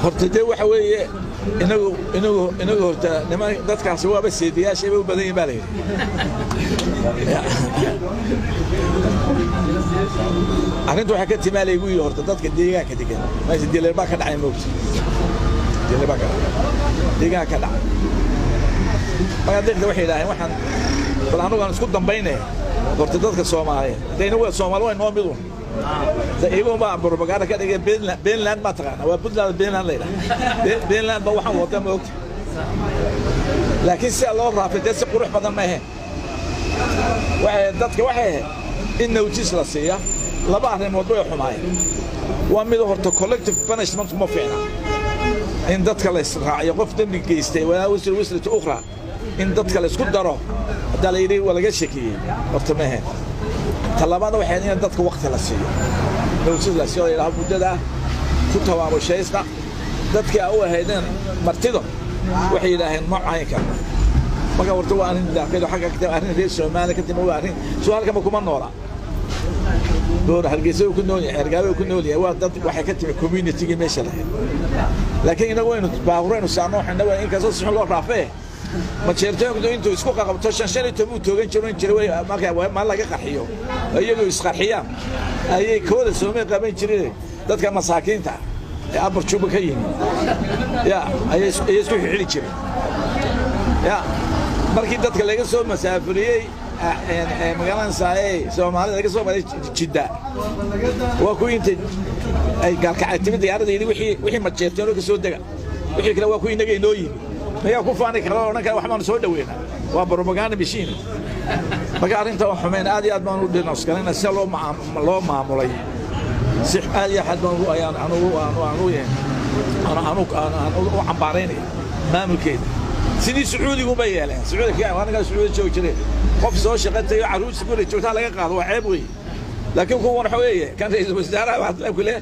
horta waxa weeye inagu horta niman dadkaas waaba seediyaashay u badan yihiin baa arrintu waxa ka timaalay ugu yiri horta dadka deegaanka degan meesha dileer baa ka dhacay moogta dileer baa ka deegaanka ka dhacay magaalada waxay ilaahay waxaan bal anagu aan isku dambaynay horta dadka Soomaaliyeed deena waa Soomaali way noo midun iyagu ma propaganda ka dhigay Beentland ma taqaan waa Puntland Beentland leeyahay Beentland ba waxaan wada moogta laakiin si loo raafay si qurux badan ma ahayn waxay dadka waxay in notice la siiya laba arrimood way xumaayeen waa mid horta collective punishment ma fiicna in dadka la israaciyo qof dambi geystay waa wasirta ukhra in dadka la isku daro hada la yiri walaga shakiyay horta ma ahayn talabaad waxay in dadka waqti la siiyo notice la siiyo ilaa muddada ku tawaabashaysta dadka ay u ahaydeen martido waxay yiraahdeen ma caynka marka horta waa in daaqado xagga ka arrin reer Soomaaliya ka timo waa arrin su'aalka ma kuma noolaa دور هالجيسو كنوني أرجعوا كنوني دad waxay ka timi community meesha lahayd laakiin inagu waynu baaburaynu saano xina waa in kaasoo si loo raafay ma jeertooyintu intuu isku qabto shan uu toogan jiray marka ma laga qaxiyo ayagu isqarxiyaan ayay kooda Soomaali qaban jireen dadka masaakiinta ee abar juuba ka yimid ayay isku xili jireen markii dadka laga soo masaafuriyay magaalada saay Soomaaliya laga soo maray Jidda waa ku inta ay galkacay timid diyaaradda wixii ma jeerteen ka soo daga wixii kale waa ku inaga inoo yimid mayaa ku faanay kala oran kara waxaan soo dhaweena waa propaganda machine marka arrinta wax xumeyn aad iyo aad baan u dhinaas kalena si loo maamulay si aad iyo aad baan u ayaan anu u cambaaraynay maamulkeeda sidii Sacuudigu ma yeeleen Sacuudiga waa naga Sacuudi joog jiray qof soo shaqeeyay caruus guri joogta laga qaado waa ceeb weey laakiin kuwa waxa weeye kan ra'iisul wasaaraha waxa la kulay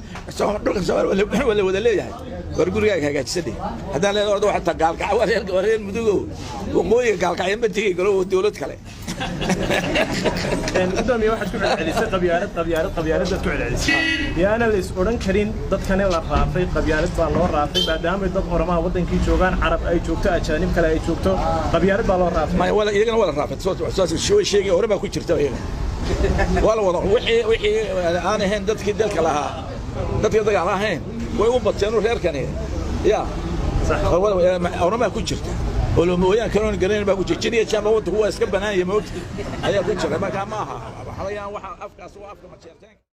dhulka Soomaaliya wada leeyahay war gurigaaga hagaajisadii haddaan leeyahay ordo waxa gaalka wareer mudugo waqooyiga gaalka ay ma tigi karo dawlad kale gudoomiye waxaad ku celcelisay qabyaalad ku celcelisay yaana la is oran karin dadkan la raafay qabyaalad baa loo raafay maadaama dad oramaha wadankii joogan carab ay joogto ajaanib kale ay joogto qabyaalad baa loo raafay ma wala iyagana wala raafay soo sheegay orama ku jirta iyaga wala wixii aan ahayn dadkii dalka lahaa dadka dagaal ahayn way u bateen reerkani صح orama ku jirta ولمويان كانوا قرين بقى وجيني شام هو اسكت بنايه موت هيا كنت ما كان معها حاليا واحد افكار سوا افكار ما